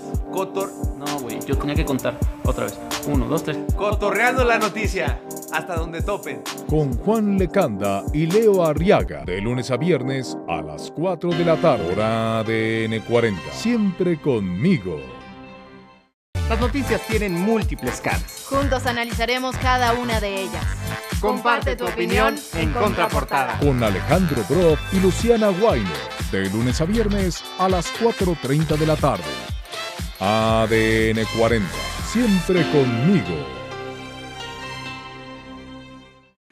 No, güey, yo tenía que contar otra vez. 1, 2, 3. Cotorreando la noticia, hasta donde topen. Con Juan Lecanda y Leo Arriaga, de lunes a viernes a las 4 de la tarde. Por ADN 40, siempre conmigo. Las noticias tienen múltiples caras. Juntos analizaremos cada una de ellas. Comparte tu opinión en Contraportada. Con Alejandro Broff y Luciana Weiner, de lunes a viernes a las 4:30 de la tarde. ADN 40, siempre conmigo.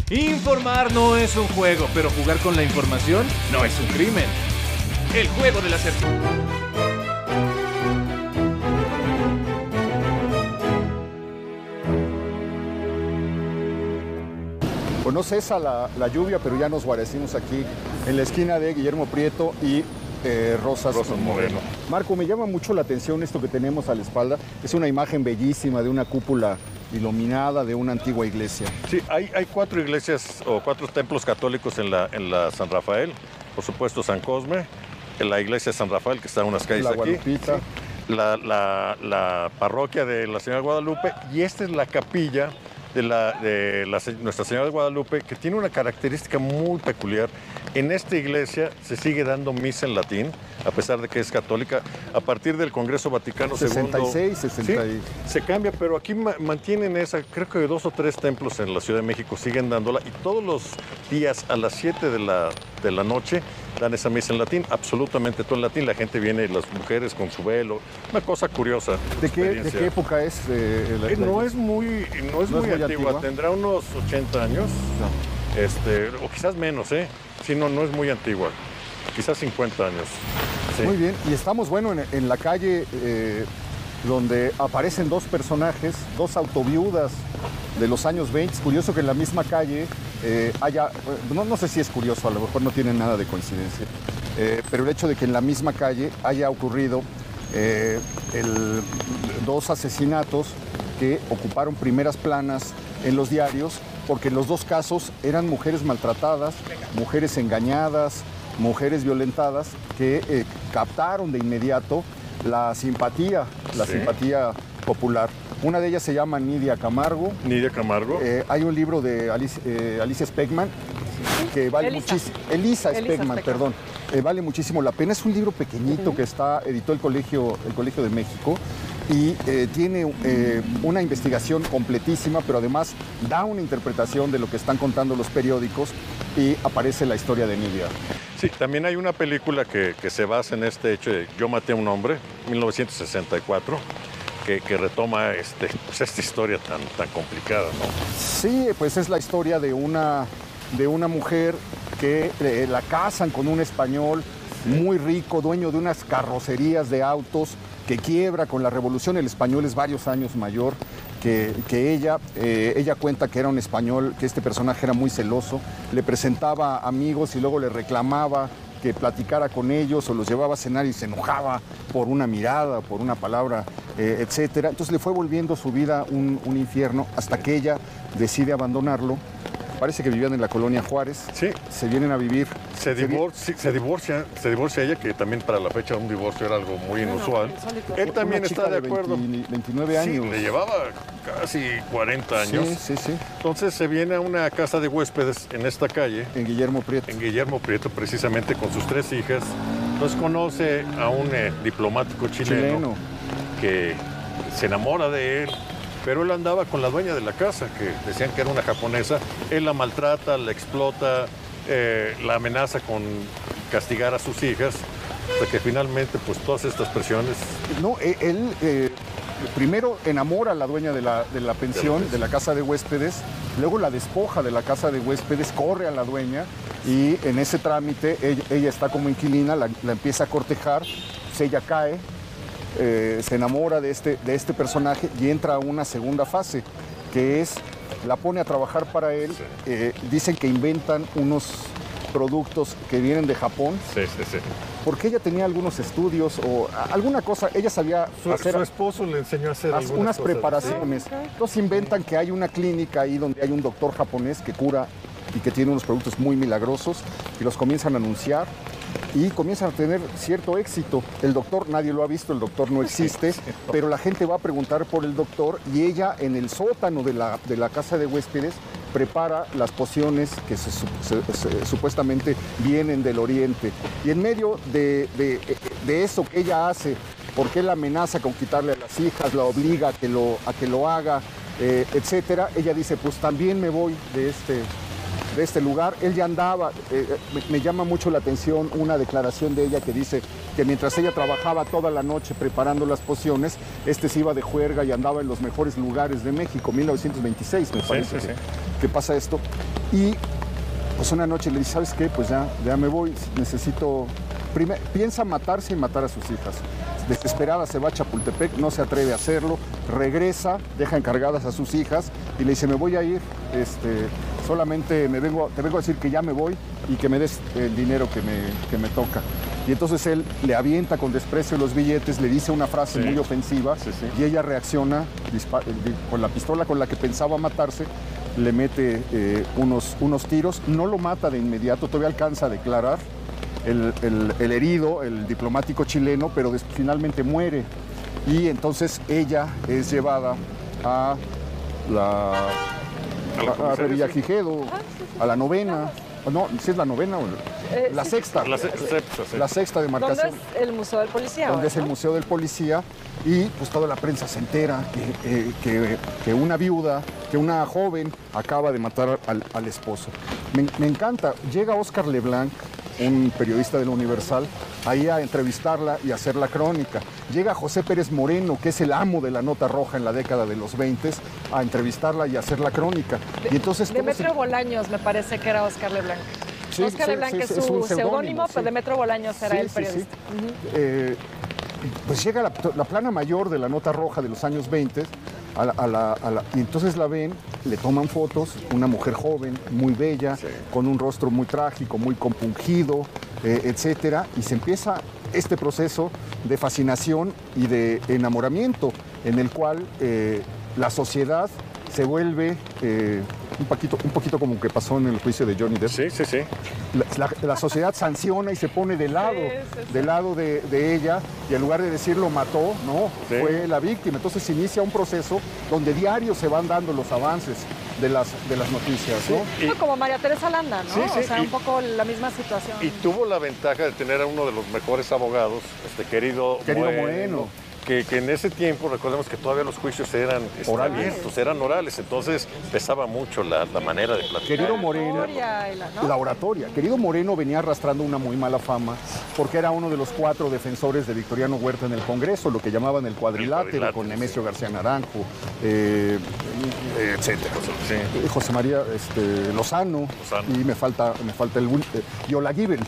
Informar no es un juego, pero jugar con la información no es un crimen. El juego del acertijo. Pues no cesa la lluvia, pero ya nos guarecimos aquí en la esquina de Guillermo Prieto y Rosas Moreno. Marco, me llama mucho la atención esto que tenemos a la espalda. Es una imagen bellísima de una cúpula iluminada de una antigua iglesia. Sí, hay 4 iglesias o 4 templos católicos en la San Rafael. Por supuesto, San Cosme, la iglesia de San Rafael, que está en unas calles la aquí. Guadalupita. Sí, la parroquia de la Señora de Guadalupe, y esta es la capilla de Nuestra Señora de Guadalupe, que tiene una característica muy peculiar. En esta iglesia se sigue dando misa en latín, a pesar de que es católica. A partir del Congreso Vaticano 66, 60. Sí, se cambia, pero aquí mantienen esa, creo que 2 o 3 templos en la Ciudad de México siguen dándola, y todos los días a las 7 de la noche dan esa misa en latín, absolutamente todo en latín. La gente viene, las mujeres con su velo, una cosa curiosa. ¿De qué época es? No es muy antigua, tendrá unos 80 años, o quizás menos, Sí, no es muy antigua, quizás 50 años. Sí. Muy bien, y estamos, en la calle donde aparecen 2 personajes, 2 autoviudas de los años 20. Es curioso que en la misma calle haya, no sé si es curioso, a lo mejor no tiene nada de coincidencia, pero el hecho de que en la misma calle haya ocurrido 2 asesinatos que ocuparon primeras planas en los diarios, porque en los 2 casos eran mujeres maltratadas, mujeres engañadas, mujeres violentadas, que captaron de inmediato la simpatía popular. Una de ellas se llama Nidia Camargo. Nidia Camargo. Hay un libro de Alicia Speckman que vale muchísimo. Elisa Speckman, perdón. Vale muchísimo la pena. Es un libro pequeñito que editó el Colegio de México, y tiene una investigación completísima, pero además da una interpretación de lo que están contando los periódicos, y aparece la historia de Nidia. Sí, también hay una película que se basa en este hecho de Yo maté a un hombre, 1964, que retoma esta historia tan complicada, ¿no? Sí, pues es la historia de una mujer que la casan con un español muy rico, dueño de unas carrocerías de autos, que quiebra con la revolución. El español es varios años mayor que ella. Ella cuenta que era un español, que este personaje era muy celoso, le presentaba amigos y luego le reclamaba que platicara con ellos o los llevaba a cenar, y se enojaba por una mirada, por una palabra, etcétera. Entonces le fue volviendo su vida un infierno, hasta que ella decide abandonarlo. Parece que vivían en la colonia Juárez. Sí. Se vienen a vivir. Se divorcia ella, que también para la fecha un divorcio era algo muy inusual. Él también está de acuerdo. 29 años. Sí, le llevaba casi 40 años. Sí. Entonces se viene a una casa de huéspedes en esta calle. En Guillermo Prieto. En Guillermo Prieto, precisamente, con sus 3 hijas. Entonces conoce a un diplomático chileno que se enamora de él. Pero él andaba con la dueña de la casa, que decían que era una japonesa. Él la maltrata, la explota, la amenaza con castigar a sus hijas, hasta que finalmente, pues todas estas presiones... No, él primero enamora a la dueña de la pensión, de la casa de huéspedes, luego la despoja de la casa de huéspedes, corre a la dueña y en ese trámite ella está como inquilina, la empieza a cortejar, pues ella cae, se enamora de este personaje y entra a una segunda fase, que es, la pone a trabajar para él, dicen que inventan unos productos que vienen de Japón. Sí. Porque ella tenía algunos estudios o alguna cosa, ella sabía hacer... Su esposo le enseñó a hacer unas preparaciones. Entonces inventan que hay una clínica ahí donde hay un doctor japonés que cura y que tiene unos productos muy milagrosos y los comienzan a anunciar y comienzan a tener cierto éxito. El doctor, nadie lo ha visto, el doctor no existe, pero la gente va a preguntar por el doctor y ella en el sótano de la casa de huéspedes prepara las pociones que supuestamente vienen del oriente. Y en medio de eso que ella hace, porque él la amenaza con quitarle a las hijas, la obliga a que lo haga, etcétera, ella dice, pues también me voy de este lugar. Él ya andaba, me llama mucho la atención una declaración de ella que dice que mientras ella trabajaba toda la noche preparando las pociones, se iba de juerga y andaba en los mejores lugares de México, 1926 me parece que pasa esto. Y pues una noche le dice, ¿sabes qué? Pues ya me voy, necesito... Piensa matarse y matar a sus hijas. Desesperada se va a Chapultepec, no se atreve a hacerlo, regresa, deja encargadas a sus hijas y le dice, me voy a ir, solamente te vengo a decir que ya me voy y que me des el dinero que me toca. Y entonces él le avienta con desprecio los billetes, le dice una frase muy ofensiva y ella reacciona con la pistola con la que pensaba matarse, le mete unos tiros, no lo mata de inmediato, todavía alcanza a declarar el herido, el diplomático chileno, pero finalmente muere. Y entonces ella es llevada a Revillagigedo, a la novena. No, si es la novena o la sexta. La sexta demarcación. ¿Dónde es el Museo del Policía? Donde es el Museo del Policía y pues toda la prensa se entera que una viuda, que una joven acaba de matar al esposo. Me encanta. Llega Oscar Leblanc, un periodista de la Universal, ahí a entrevistarla y a hacer la crónica. Llega José Pérez Moreno, que es el amo de la nota roja en la década de los 20, a entrevistarla y a hacer la crónica. Y entonces, Demetrio Bolaños me parece que era Oscar Leblanc. Sí, Oscar Leblanc es su seudónimo, pero Demetrio Bolaños era el periodista. Pues llega la plana mayor de la nota roja de los años 20, y entonces la ven, le toman fotos, una mujer joven, muy bella, con un rostro muy trágico, muy compungido, etcétera, y se empieza este proceso de fascinación y de enamoramiento en el cual la sociedad se vuelve un poquito como que pasó en el juicio de Johnny Depp. Sí. La sociedad sanciona y se pone del lado de ella, y en lugar de decir lo mató, no, fue la víctima. Entonces se inicia un proceso donde diario se van dando los avances de las noticias, ¿no? Como María Teresa Landa, ¿no? O sea, un poco la misma situación. Y tuvo la ventaja de tener a uno de los mejores abogados, querido Moreno. Que en ese tiempo, recordemos que todavía los juicios eran abiertos, eran orales, entonces pesaba mucho la manera de platicar. Querido Moreno, la oratoria. Querido Moreno venía arrastrando una muy mala fama porque era uno de los 4 defensores de Victoriano Huerta en el Congreso, lo que llamaban el cuadrilátero, con Nemesio García Naranjo, etcétera. José María Lozano, y me falta y Olaguibel,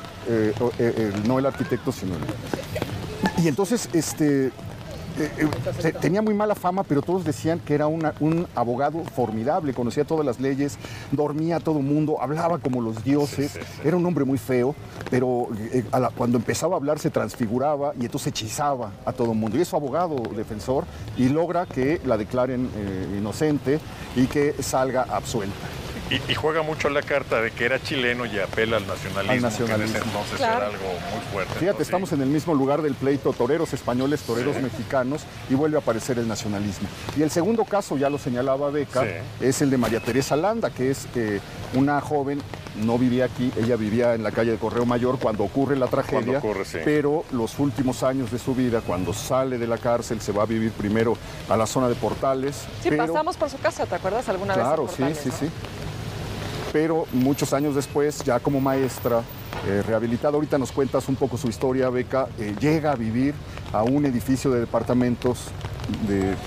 no el arquitecto, sino y entonces tenía muy mala fama, pero todos decían que era un abogado formidable, conocía todas las leyes, dormía a todo mundo, hablaba como los dioses, era un hombre muy feo, pero cuando empezaba a hablar se transfiguraba y entonces hechizaba a todo mundo. Y es su abogado defensor y logra que la declaren inocente y que salga absuelta. Y juega mucho la carta de que era chileno y apela al nacionalismo. Que en ese entonces era algo muy fuerte. Fíjate, estamos en el mismo lugar del pleito, toreros españoles, toreros mexicanos, y vuelve a aparecer el nacionalismo. Y el segundo caso, ya lo señalaba Beca, es el de María Teresa Landa, que es una joven no vivía aquí, ella vivía en la calle de Correo Mayor cuando ocurre la tragedia, sí. Pero los últimos años de su vida, cuando sale de la cárcel, se va a vivir primero a la zona de Portales. Sí, pasamos por su casa, ¿te acuerdas alguna vez? Claro, sí, sí, sí. Pero muchos años después, ya como maestra, rehabilitada, ahorita nos cuentas un poco su historia, Beca, llega a vivir a un edificio de departamentos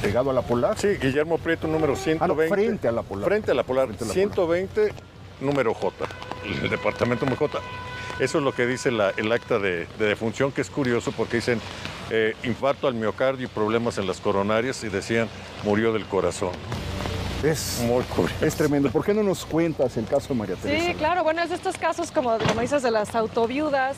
pegado a la Polar. Sí, Guillermo Prieto, número 120. Frente a la Polar. Frente a la Polar, 120, número J, el departamento J. Eso es lo que dice el acta de defunción, que es curioso porque dicen infarto al miocardio y problemas en las coronarias y decían murió del corazón. Es muy curioso. Es tremendo. ¿Por qué no nos cuentas el caso de María Teresa? Sí, claro. Bueno, es de estos casos, como dices, de las autoviudas,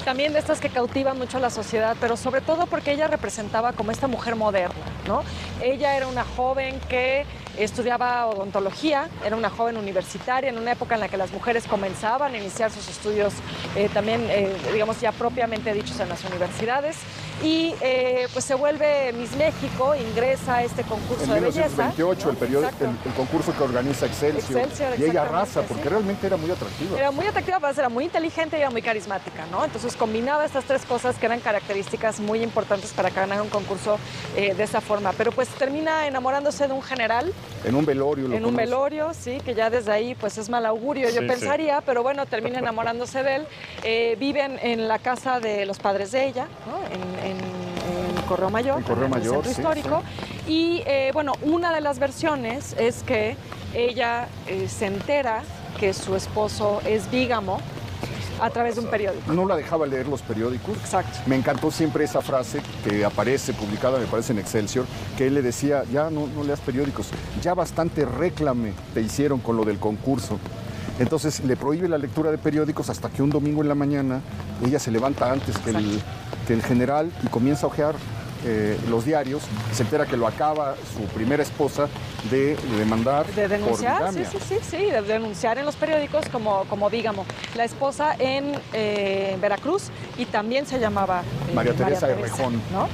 también de estas que cautivan mucho a la sociedad, pero sobre todo porque ella representaba como esta mujer moderna, ¿no? Ella era una joven que estudiaba odontología, era una joven universitaria en una época en la que las mujeres comenzaban a iniciar sus estudios también, digamos, ya propiamente dichos en las universidades, y pues se vuelve Miss México, ingresa a este concurso de belleza. En 1928, ¿no? el concurso que organiza Excelsior, y ella arrasa, porque realmente era muy atractiva. Era muy atractiva, era muy inteligente y era muy carismática, ¿no? Entonces combinaba estas tres cosas que eran características muy importantes para ganar un concurso de esa forma, pero pues termina enamorándose de un general. En un velorio. En un velorio, sí, que ya desde ahí pues es mal augurio, yo pensaría, pero bueno, termina enamorándose de él. Viven en la casa de los padres de ella, ¿no? En Correo Mayor, en el centro histórico. Y bueno, una de las versiones es que ella se entera que su esposo es bígamo a través de un periódico. No la dejaba leer los periódicos. Exacto. Me encantó siempre esa frase que aparece publicada, me parece, en Excelsior, que él le decía, ya no leas periódicos, ya bastante réclame te hicieron con lo del concurso. Entonces le prohíbe la lectura de periódicos hasta que un domingo en la mañana ella se levanta antes que el general y comienza a hojear los diarios, se entera que lo acaba su primera esposa de demandar. De denunciar, por bigamia. sí, de denunciar en los periódicos como bígamo. La esposa en Veracruz, y también se llamaba María Teresa Errejón, ¿no?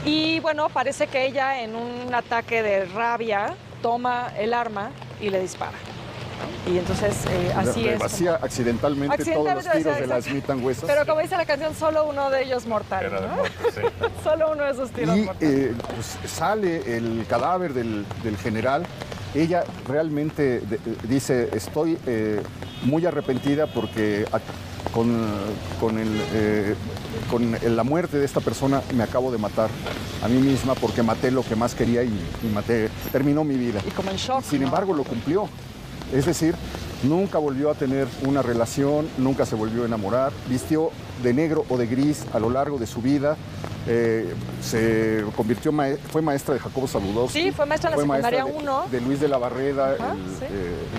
Y bueno, parece que ella en un ataque de rabia toma el arma y le dispara. Y entonces así es. Vacía accidentalmente todos los tiros de la Smith & Wesson. Pero como dice la canción, solo uno de ellos mortal. Era de muerte, sí. Solo uno de esos tiros mortales. Pues sale el cadáver del general. Ella realmente dice, estoy muy arrepentida porque con la muerte de esta persona me acabo de matar a mí misma porque maté lo que más quería y terminó mi vida. Y como en shock. Sin embargo, lo cumplió. Es decir, nunca volvió a tener una relación, nunca se volvió a enamorar, vistió de negro o de gris a lo largo de su vida, se convirtió, fue maestra de Jacobo Saludowski. Sí, fue maestra en la secundaria 1. De Luis de la Barreda.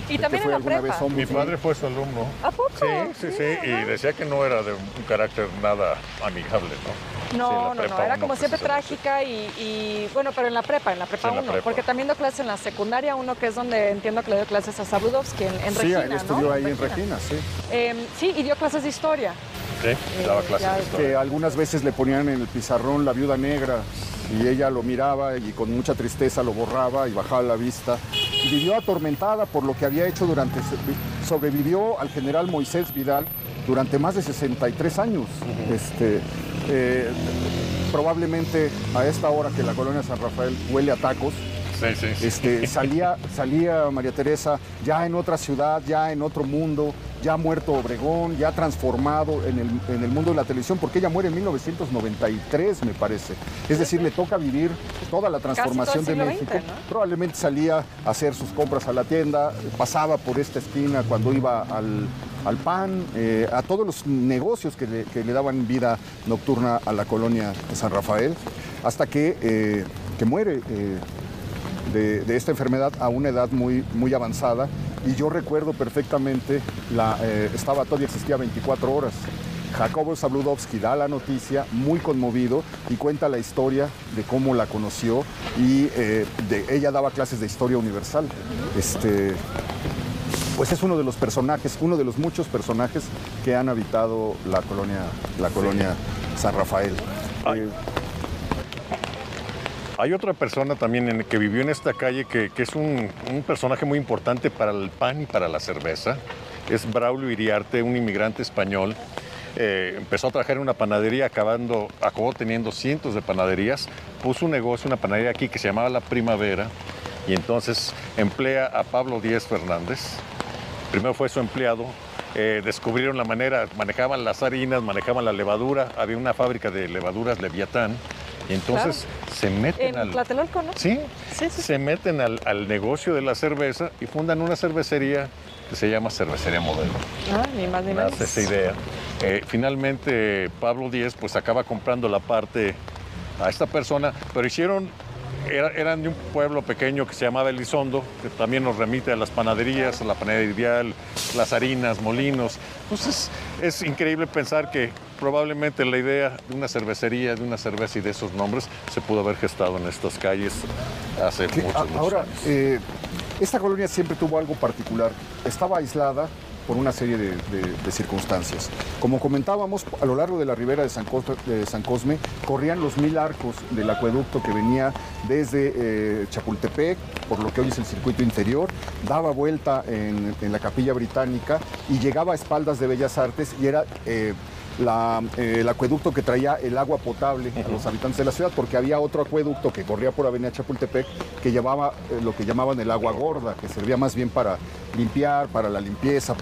Y también en la prepa. Mi padre fue su alumno. ¿A poco? Sí, y decía que no era de un carácter nada amigable, ¿no? No, era como siempre trágica y bueno, pero en la prepa 1, porque también dio clases en la secundaria 1, que es donde entiendo que le dio clases a Saludowski en Regina, él estudió ahí en Regina, sí. Sí, y dio clases de historia. Sí, daba clases de historia. Que algunas veces le ponían en el pizarrón la viuda negra y ella lo miraba y con mucha tristeza lo borraba y bajaba la vista. Y vivió atormentada por lo que había hecho sobrevivió al general Moisés Vidal durante más de 63 años. Probablemente a esta hora que la colonia San Rafael huele a tacos, salía María Teresa ya en otra ciudad, ya en otro mundo, ya muerto Obregón, ya transformado en el mundo de la televisión, porque ella muere en 1993, me parece. Es decir, le toca vivir toda la transformación de México. 20, ¿no? Probablemente salía a hacer sus compras a la tienda, pasaba por esta esquina cuando iba al PAN, a todos los negocios que le daban vida nocturna a la colonia de San Rafael, hasta que muere de esta enfermedad a una edad muy, muy avanzada. Y yo recuerdo perfectamente, todavía existía 24 horas. Jacobo Saludowski da la noticia, muy conmovido, y cuenta la historia de cómo la conoció, y ella daba clases de historia universal. Pues es uno de los personajes, uno de los muchos personajes que han habitado la colonia San Rafael. Hay otra persona también que vivió en esta calle que es un personaje muy importante para el pan y para la cerveza. Es Braulio Iriarte, un inmigrante español. Empezó a trabajar en una panadería, acabó teniendo cientos de panaderías. Puso un negocio, una panadería aquí que se llamaba La Primavera. Y entonces emplea a Pablo Díez Fernández. Primero fue su empleado. Descubrieron la manera, manejaban las harinas, manejaban la levadura. Había una fábrica de levaduras Leviatán. Y entonces se meten en Tlatelolco, ¿no? Sí, se meten al negocio de la cerveza y fundan una cervecería que se llama Cervecería Modelo. Ni más ni menos. Nace esa idea. Finalmente Pablo Díez pues acaba comprando la parte a esta persona, pero eran de un pueblo pequeño que se llamaba Elizondo, que también nos remite a las panaderías, a la panadería Ideal, las harinas, molinos. Entonces es increíble pensar que probablemente la idea de una cervecería, de una cerveza y de esos nombres se pudo haber gestado en estas calles hace muchos años. Esta colonia siempre tuvo algo particular. Estaba aislada por una serie de circunstancias. Como comentábamos, a lo largo de la ribera de San Cosme corrían los 1000 arcos del acueducto que venía desde Chapultepec, por lo que hoy es el circuito interior, daba vuelta en la Capilla Británica y llegaba a espaldas de Bellas Artes y era el acueducto que traía el agua potable a los habitantes de la ciudad, porque había otro acueducto que corría por Avenida Chapultepec que llevaba lo que llamaban el agua gorda, que servía más bien para limpiar, para la limpieza,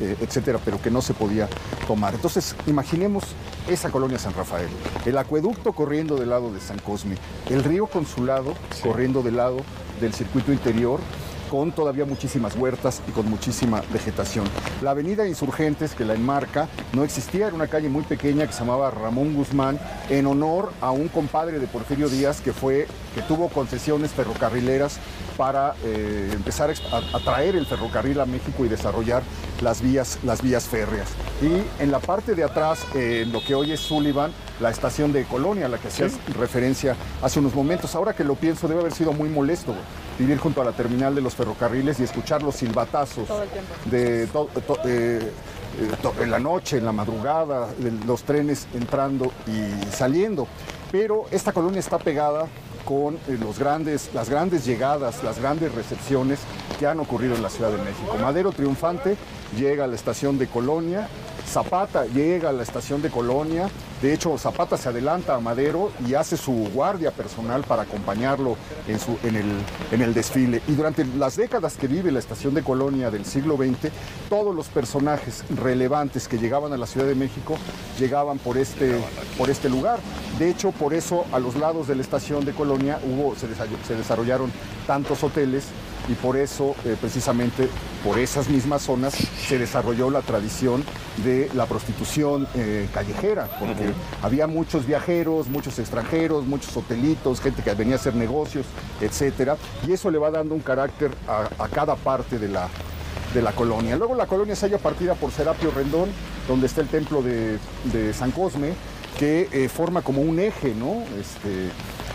etcétera, pero que no se podía tomar. Entonces, imaginemos esa colonia San Rafael, el acueducto corriendo del lado de San Cosme, el río Consulado corriendo del lado del circuito interior, con todavía muchísimas huertas y con muchísima vegetación. La avenida Insurgentes, que la enmarca, no existía, era una calle muy pequeña que se llamaba Ramón Guzmán, en honor a un compadre de Porfirio Díaz que tuvo concesiones ferrocarrileras para empezar a traer el ferrocarril a México y desarrollar las vías férreas. Y en la parte de atrás, lo que hoy es Sullivan, la estación de Colonia, a la que hacías referencia hace unos momentos. Ahora que lo pienso, debe haber sido muy molesto vivir junto a la terminal de los ferrocarriles y escuchar los silbatazos todo el tiempo. En la noche, en la madrugada, los trenes entrando y saliendo. Pero esta colonia está pegada con las grandes llegadas, las grandes recepciones que han ocurrido en la Ciudad de México. Madero triunfante llega a la estación de Colonia, Zapata llega a la estación de Colonia. De hecho, Zapata se adelanta a Madero y hace su guardia personal para acompañarlo en el desfile. Y durante las décadas que vive la estación de Colonia del siglo XX, todos los personajes relevantes que llegaban a la Ciudad de México llegaban por este lugar. De hecho, por eso a los lados de la estación de Colonia se desarrollaron tantos hoteles y por eso, precisamente por esas mismas zonas, se desarrolló la tradición de la prostitución callejera, porque había muchos viajeros, muchos extranjeros, muchos hotelitos, gente que venía a hacer negocios, etcétera, y eso le va dando un carácter a cada parte de la colonia. Luego la colonia se halla partida por Serapio Rendón, donde está el templo de San Cosme, que forma como un eje, ¿no?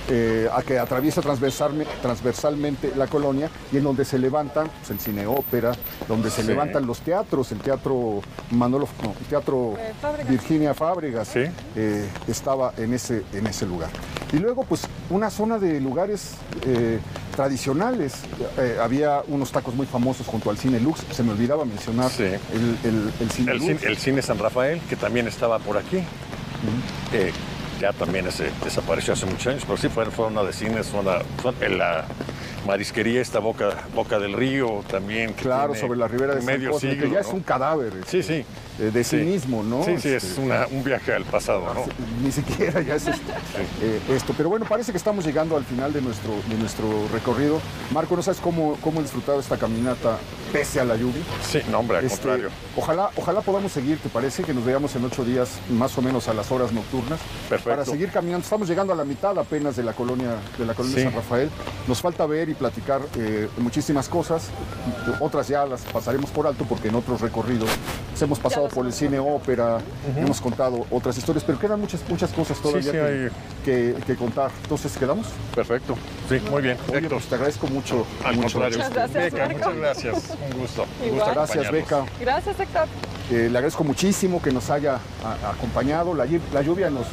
Que atraviesa transversalmente la colonia y en donde se levantan el cine ópera, donde se levantan los teatros, el teatro Virginia Fábregas estaba en ese lugar. Y luego pues una zona de lugares tradicionales, había unos tacos muy famosos junto al Cine Lux, se me olvidaba mencionar el Cine Lux. El Cine San Rafael, que también estaba por aquí. Ya también desapareció hace muchos años, pero sí fue una de cines, la marisquería, esta Boca del Río también. Claro, sobre la ribera de San Cosme, que ya es un cadáver. Sí. De sí mismo, ¿no? Sí, es un viaje al pasado, ¿no? Ni siquiera ya es esto. Pero bueno, parece que estamos llegando al final de nuestro recorrido. Marco, ¿no sabes cómo he disfrutado esta caminata pese a la lluvia? Sí, no, hombre, al contrario. Ojalá podamos seguir, ¿te parece? Que nos veamos en 8 días, más o menos a las horas nocturnas. Perfecto. Para seguir caminando. Estamos llegando a la mitad apenas de la colonia San Rafael. Nos falta ver y platicar muchísimas cosas. Otras ya las pasaremos por alto porque en otros recorridos hemos pasado por el cine ópera, hemos contado otras historias, pero quedan muchas cosas todavía que contar. Entonces, ¿quedamos? Perfecto. Sí, muy bien. Oye, pues te agradezco mucho. Contrario. Muchas gracias, Beca, Marco. muchas gracias. Un gusto. Muchas gracias, Beca. Gracias, Héctor. Le agradezco muchísimo que nos haya acompañado. La lluvia nos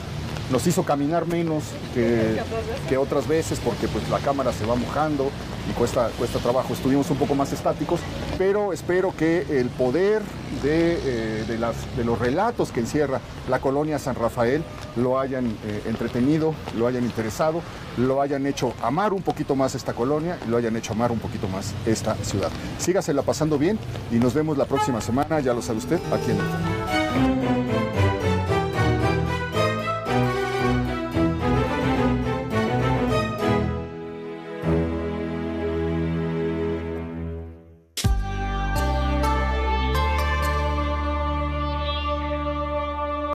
nos hizo caminar menos que otras veces porque pues la cámara se va mojando y cuesta trabajo. Estuvimos un poco más estáticos, pero espero que el poder de los relatos que encierra la colonia San Rafael lo hayan entretenido, lo hayan interesado, lo hayan hecho amar un poquito más esta colonia y lo hayan hecho amar un poquito más esta ciudad. Sígasela pasando bien y nos vemos la próxima semana, ya lo sabe usted, aquí en el